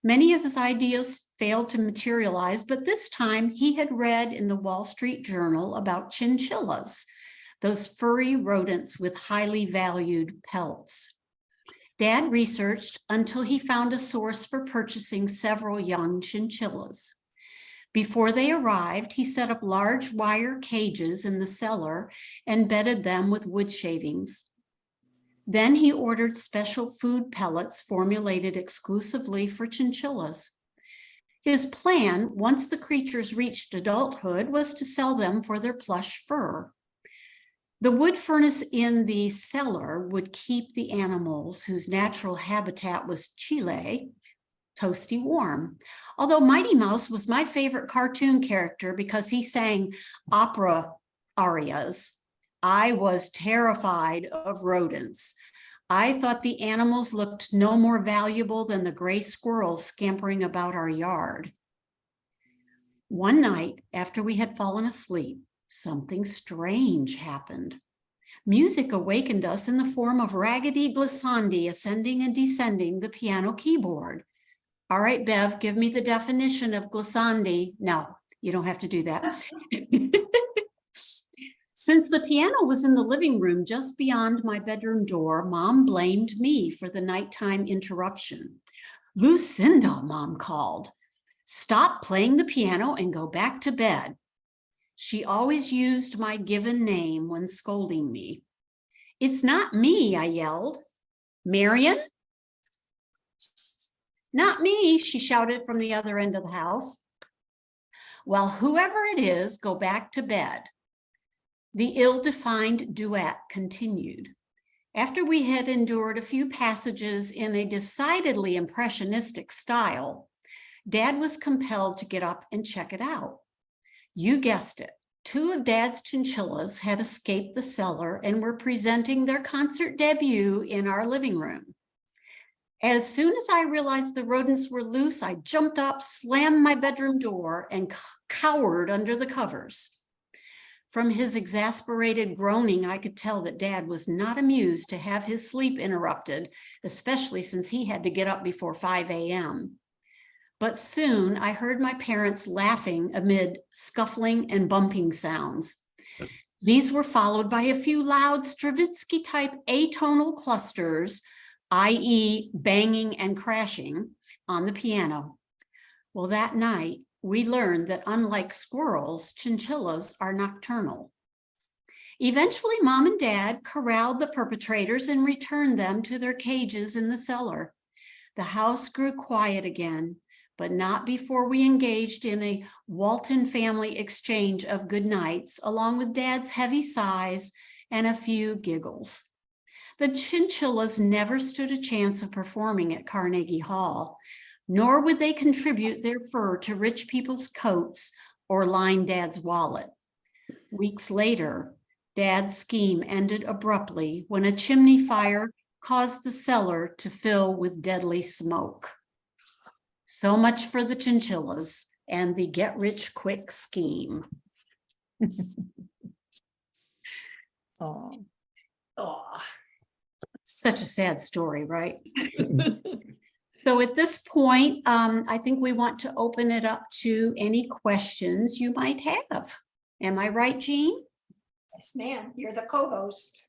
Many of his ideas failed to materialize, but this time he had read in the Wall Street Journal about chinchillas, those furry rodents with highly valued pelts. Dad researched until he found a source for purchasing several young chinchillas. Before they arrived, he set up large wire cages in the cellar and bedded them with wood shavings. Then he ordered special food pellets formulated exclusively for chinchillas. His plan, once the creatures reached adulthood, was to sell them for their plush fur. The wood furnace in the cellar would keep the animals, whose natural habitat was Chile, toasty warm. Although Mighty Mouse was my favorite cartoon character because he sang opera arias, I was terrified of rodents. I thought the animals looked no more valuable than the gray squirrels scampering about our yard. One night, after we had fallen asleep, something strange happened. Music awakened us in the form of raggedy glissandi ascending and descending the piano keyboard. All right, Bev, give me the definition of glissandi. No, you don't have to do that. Since the piano was in the living room just beyond my bedroom door, Mom blamed me for the nighttime interruption. Lucinda, Mom called. Stop playing the piano and go back to bed. She always used my given name when scolding me. It's not me, I yelled. Marion? Not me, she shouted from the other end of the house. Well, whoever it is, go back to bed. The ill-defined duet continued. After we had endured a few passages in a decidedly impressionistic style, Dad was compelled to get up and check it out. You guessed it. 2 of Dad's chinchillas had escaped the cellar and were presenting their concert debut in our living room. As soon as I realized the rodents were loose, I jumped up, slammed my bedroom door, and cowered under the covers. From his exasperated groaning, I could tell that Dad was not amused to have his sleep interrupted, especially since he had to get up before 5 a.m. But soon I heard my parents laughing amid scuffling and bumping sounds. These were followed by a few loud Stravinsky-type atonal clusters, i.e. banging and crashing, on the piano. Well, that night, we learned that unlike squirrels, chinchillas are nocturnal. Eventually, Mom and Dad corralled the perpetrators and returned them to their cages in the cellar. The house grew quiet again, but not before we engaged in a Walton family exchange of good nights, along with Dad's heavy sighs and a few giggles. The chinchillas never stood a chance of performing at Carnegie Hall, nor would they contribute their fur to rich people's coats or line Dad's wallet. Weeks later, Dad's scheme ended abruptly when a chimney fire caused the cellar to fill with deadly smoke. So much for the chinchillas and the get-rich-quick scheme. Oh, Oh, Such a sad story, right? So at this point, I think we want to open it up to any questions you might have. Am I right, Jean? yes, ma'am, you're the co-host.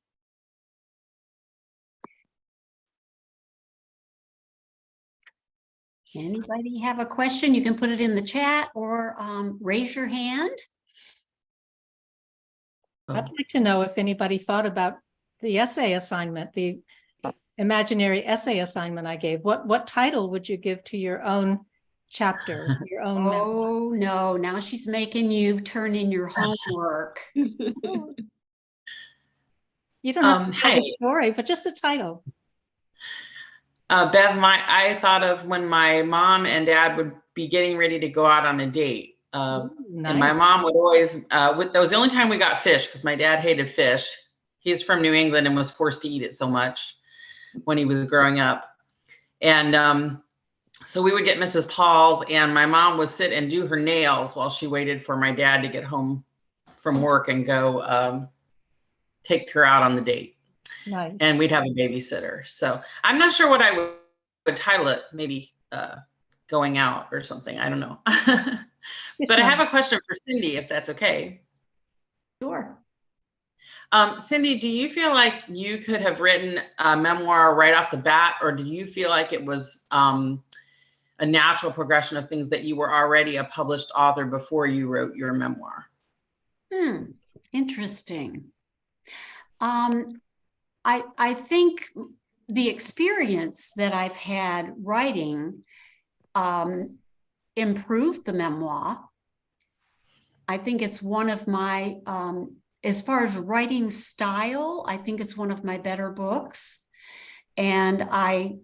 Anybody have a question? You can put it in the chat or raise your hand. I'd like to know if anybody thought about the essay assignment, the imaginary essay assignment I gave. What title would you give to your own chapter, your own memoir? Oh, no, now she's making you turn in your homework. You don't have to tell Hey, the story, but just the title. Bev, I thought of when my mom and dad would be getting ready to go out on a date. Ooh, And my nice. mom would always, that was the only time we got fish because my dad hated fish. He's from New England and was forced to eat it so much when he was growing up. And so we would get Mrs. Paul's, and my mom would sit and do her nails while she waited for my dad to get home from work and go take her out on the date. Nice. And we'd have a babysitter. So I'm not sure what I would title it, maybe going out or something. I don't know. But I have a question for Cindy, if that's okay. Sure. Cindy, do you feel like you could have written a memoir right off the bat, or do you feel like it was a natural progression of things that you were already a published author before you wrote your memoir? Interesting. I think the experience that I've had writing improved the memoir. I think it's one of my, as far as writing style, I think it's one of my better books. And I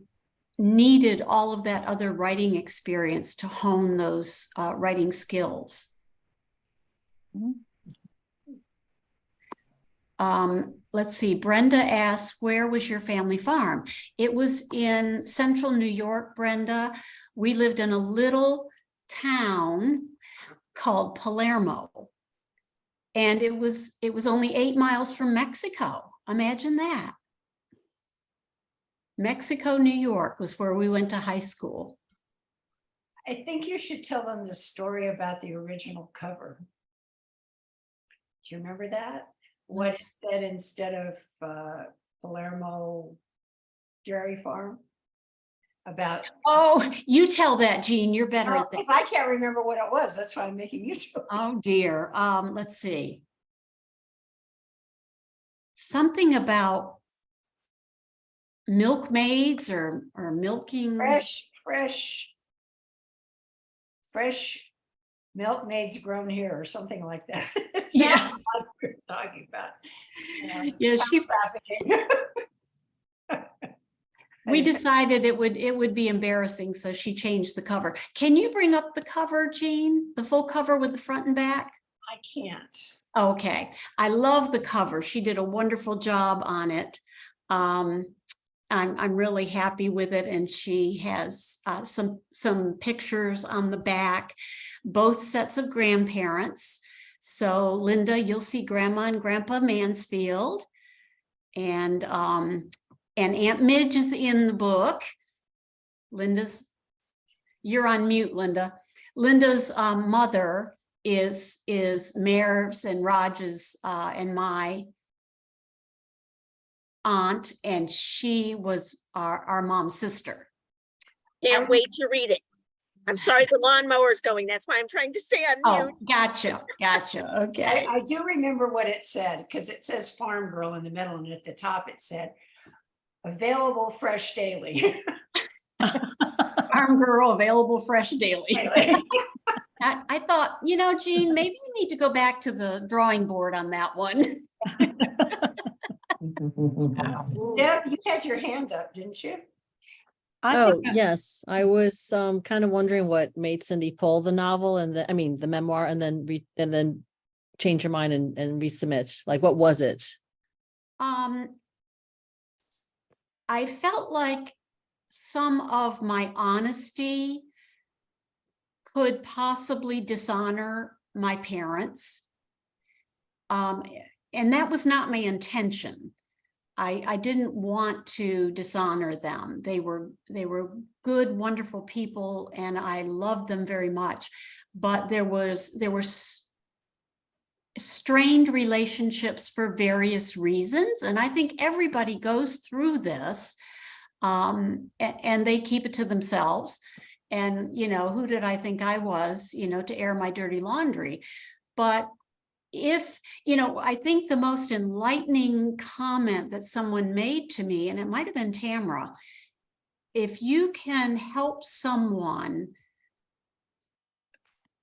needed all of that other writing experience to hone those writing skills. Let's see, Brenda asks, where was your family farm? It was in central New York, Brenda. We lived in a little town called Palermo. And it was only 8 miles from Mexico. Imagine that. Mexico, New York was where we went to high school. I think you should tell them the story about the original cover. Do you remember that? What it said instead of Palermo Dairy Farm? About, Oh, you tell that, Jean, you're better at that. because I can't remember what it was. That's why I'm making you do it. Oh dear. Let's see. Something about milkmaids or milking. Fresh milkmaids grown here or something like that. It Yeah. sounds like we're talking about. Yeah, trafficking. we decided it would be embarrassing, so she changed the cover. Can you bring up the cover, Jean? The full cover with the front and back? I can't. Okay, I love the cover. She did a wonderful job on it. I'm really happy with it, and she has some pictures on the back, both sets of grandparents. So Linda, you'll see Grandma and Grandpa Mansfield, and Aunt Midge is in the book. You're on mute, Linda. Linda's mother is Mare's and Raj's and my aunt, and she was our mom's sister. Can't wait to read it. I'm sorry, the lawnmower is going. That's why I'm trying to stay on mute. Oh, gotcha. Okay. I do remember what it said, because it says Farm Girl in the middle, and at the top it said available fresh daily. Farm Girl, available fresh daily. I thought, Jean, maybe we need to go back to the drawing board on that one. Deb, you had your hand up, didn't you? I Oh, think yes, I was kind of wondering what made Cindy pull the novel and the memoir and then change her mind and resubmit. Like, what was it? I felt like some of my honesty could possibly dishonor my parents. And that was not my intention. I didn't want to dishonor them. They were good, wonderful people, and I loved them very much. But there were strained relationships for various reasons, and I think everybody goes through this, and they keep it to themselves. And who did I think I was, to air my dirty laundry? But I think the most enlightening comment that someone made to me, and it might have been Tamara, if you can help someone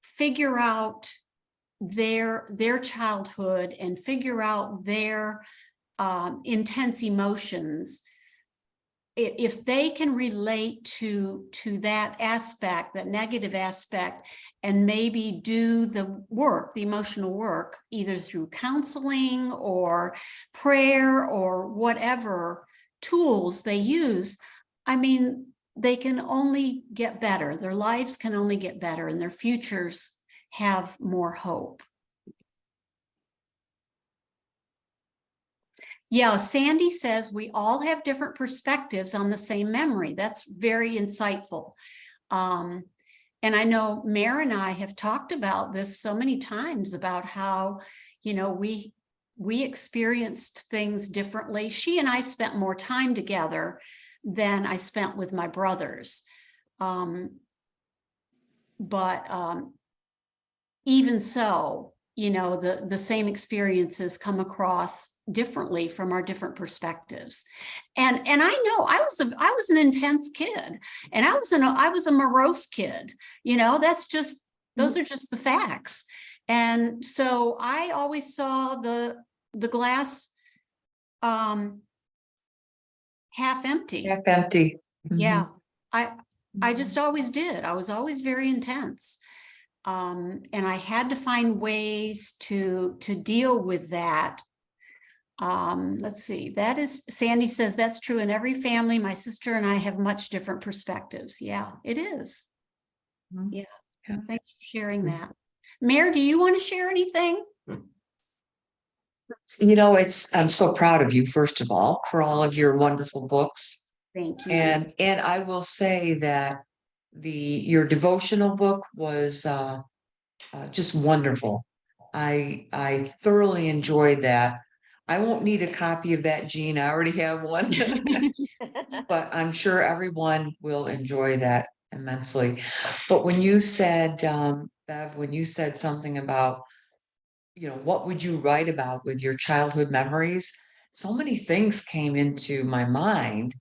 figure out their childhood and figure out their intense emotions, if they can relate to that aspect, that negative aspect, and maybe do the work, the emotional work, either through counseling or prayer or whatever tools they use, I mean, they can only get better. Their lives can only get better, and their futures have more hope. Yeah, Sandy says we all have different perspectives on the same memory. That's very insightful. And I know Mare and I have talked about this so many times about how, we experienced things differently. She and I spent more time together than I spent with my brothers. But even so, the same experiences come across differently from our different perspectives. And I know I was an intense kid, and I was a morose kid. Those are just the facts. And so I always saw the glass half empty. Half empty. Yeah, I just always did. I was always very intense. And I had to find ways to deal with that Let's see, that is, Sandy says that's true in every family. My sister and I have much different perspectives. Yeah, it is. Yeah, thanks for sharing that. Mayor, do you want to share anything? I'm so proud of you, first of all, for all of your wonderful books. Thank you. And I will say that your devotional book was just wonderful. I thoroughly enjoyed that. I won't need a copy of that, Jean. I already have one. But I'm sure everyone will enjoy that immensely. But when you said, Bev, when you said something about, what would you write about with your childhood memories? So many things came into my mind.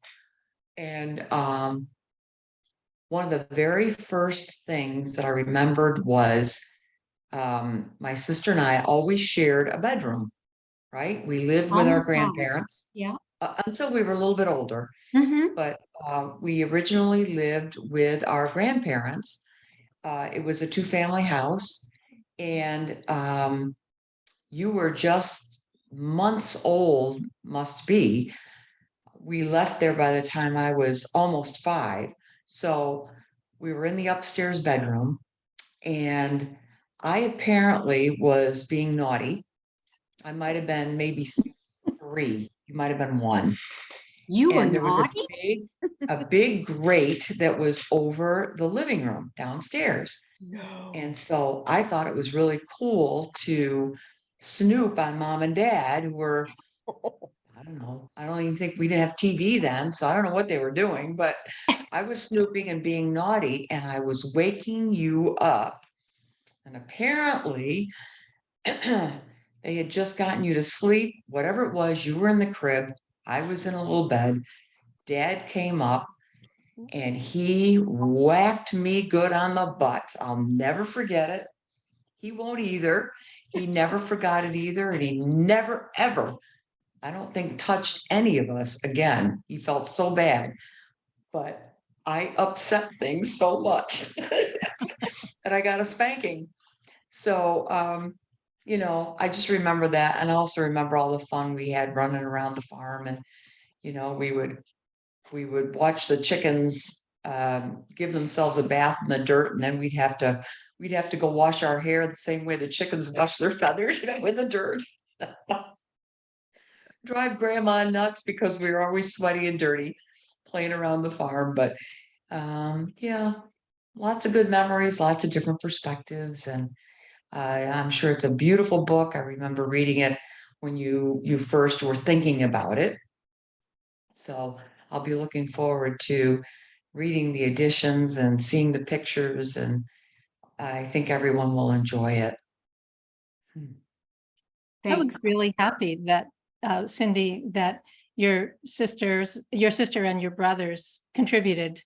And one of the very first things that I remembered was my sister and I always shared a bedroom, right? We lived with our Almost all. grandparents. Yeah. Until we were a little bit older. Mhm. But we originally lived with our grandparents. It was a two-family house, and you were just months old, must be. We left there by the time I was almost 5. So we were in the upstairs bedroom, and I apparently was being naughty. I might have been maybe 3. You might have been 1. You were And there was naughty? a big grate that was over the living room downstairs. And so I thought it was really cool to snoop on mom and dad, who were, I don't know, I don't even think we didn't have TV then, so I don't know what they were doing, but I was snooping and being naughty, and I was waking you up. And apparently, they had just gotten you to sleep, whatever it was, you were in the crib, I was in a little bed. Dad came up and he whacked me good on the butt. I'll never forget it. He won't either. He never forgot it either. And he never, ever, I don't think, touched any of us again. He felt so bad. But I upset things so much that I got a spanking. So, I just remember that. And I also remember all the fun we had running around the farm. And, we would watch the chickens give themselves a bath in the dirt, and then we'd have to go wash our hair the same way the chickens wash their feathers, in the dirt. Drive grandma nuts because we were always sweaty and dirty playing around the farm. But yeah, lots of good memories, lots of different perspectives, and I'm sure it's a beautiful book. I remember reading it when you first were thinking about it. So I'll be looking forward to reading the editions and seeing the pictures, and I think everyone will enjoy it. I was Thanks. really happy that, Cindy, that your sister and your brothers contributed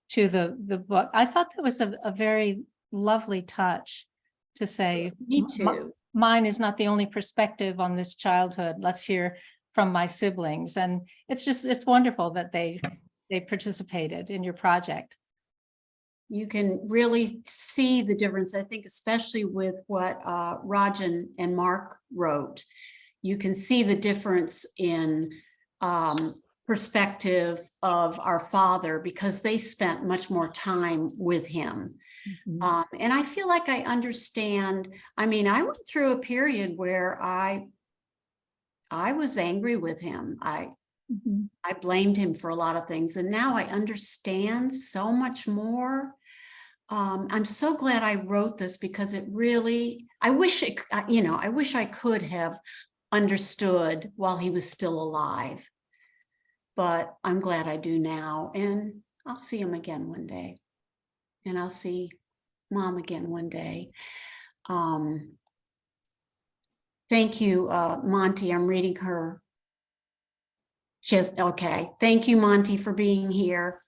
to the book. I thought that was a very lovely touch to say, Me too. Mine is not the only perspective on this childhood. Let's hear from my siblings. And it's wonderful that they participated in your project. You can really see the difference, I think, especially with what Rajan and Mark wrote. You can see the difference in perspective of our father, because they spent much more time with him. Mm-hmm. And I feel like I understand. I mean, I went through a period where I was angry with him. I blamed him for a lot of things, and now I understand so much more. I'm so glad I wrote this, because it really, I wish I could have understood while he was still alive, but I'm glad I do now, and I'll see him again one day, and I'll see Mom again one day. Thank you, Monty. I'm reading her. Okay. Thank you, Monty, for being here.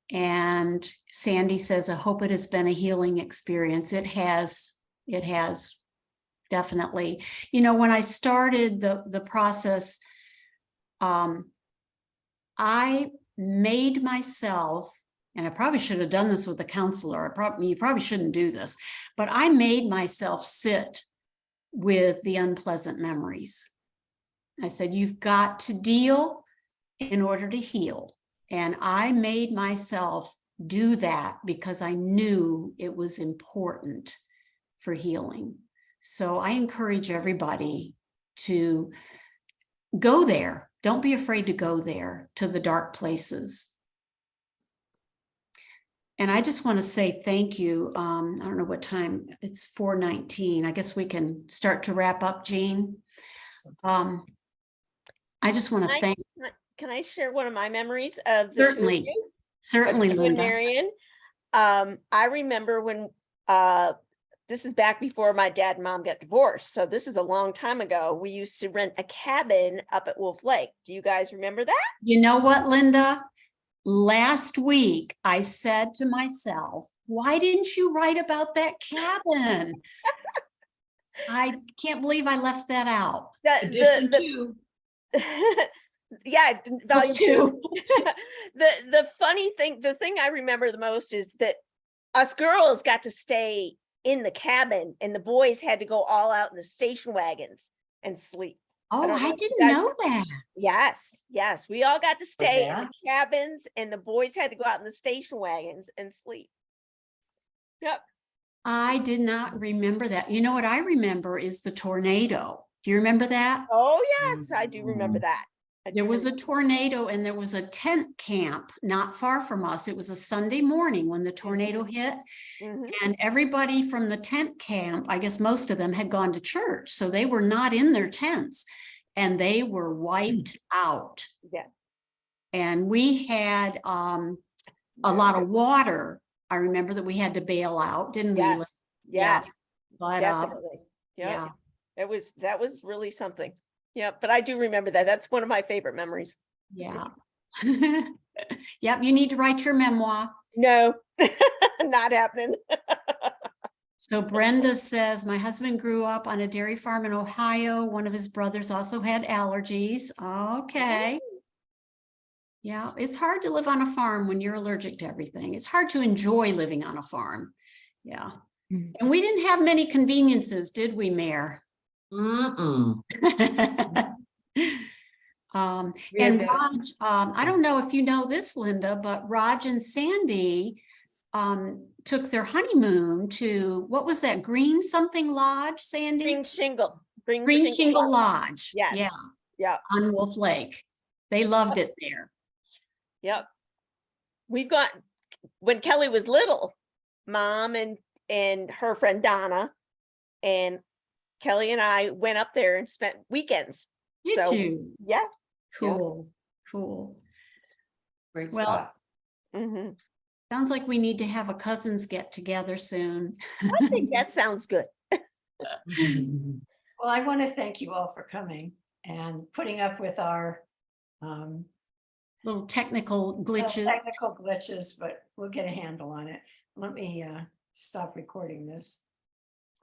And Sandy says, I hope it has been a healing experience. It has definitely. When I started the process, I made myself, and I probably should have done this with a counselor. You probably shouldn't do this, but I made myself sit with the unpleasant memories. I said, you've got to deal in order to heal. And I made myself do that because I knew it was important for healing. So I encourage everybody to go there. Don't be afraid to go there, to the dark places. And I just want to say thank you. I don't know what time, it's 4:19. I guess we can start to wrap up, Jean. I just want to thank. Can I share one of my memories of the two of Certainly, you? certainly, Of you and Linda. Marion. I remember when this is back before my dad and mom got divorced. So this is a long time ago. We used to rent a cabin up at Wolf Lake. Do you guys remember that? You know what, Linda? Last week, I said to myself, why didn't you write about that cabin? I can't believe I left that out. Yeah, volume Two. the funny thing, the thing I remember the most is that us girls got to stay in the cabin and the boys had to go all out in the station wagons and sleep. Oh, don't know I if you didn't guys- know that. Yes, we all got to stay in yeah? the cabins and the boys had to go out in the station wagons and sleep. Yep. I did not remember that. You know what I remember is the tornado. Do you remember that? Oh, yes, I do remember that. There was a tornado and there was a tent camp not far from us. It was a Sunday morning when the tornado hit. Mhm. And everybody from the tent camp, I guess most of them had gone to church. So they were not in their tents and they were wiped out. Yeah. And we had a lot of water. I remember that we had to bail out, didn't we? Yes, Yeah. yes, But definitely. yeah. That was really something. Yeah, but I do remember that. That's one of my favorite memories. Yeah. Yep, you need to write your memoir. No, not happening. So Brenda says, my husband grew up on a dairy farm in Ohio. One of his brothers also had allergies. Okay. Yeah, it's hard to live on a farm when you're allergic to everything. It's hard to enjoy living on a farm. Yeah. And we didn't have many conveniences, did we, Mayor? Mm-mm. We And had that- Raj, I don't know if you know this, Linda, but Raj and Sandy took their honeymoon to, what was that, Green something Lodge, Sandy? Green Shingle. Green Shingle Lodge. Yes. Yeah, Yeah. on Wolf Lake. They loved it there. Yep. We've got, when Kelly was little, Mom and her friend Donna and Kelly and I went up there and spent weekends. You So, too. Yeah. Cool, cool. Great Well, spot. Mhm. Sounds like we need to have a cousins get together soon. I think that sounds good. Well, I want to thank you all for coming and putting up with our Little technical little glitches. technical glitches, but we'll get a handle on it. Let me stop recording this.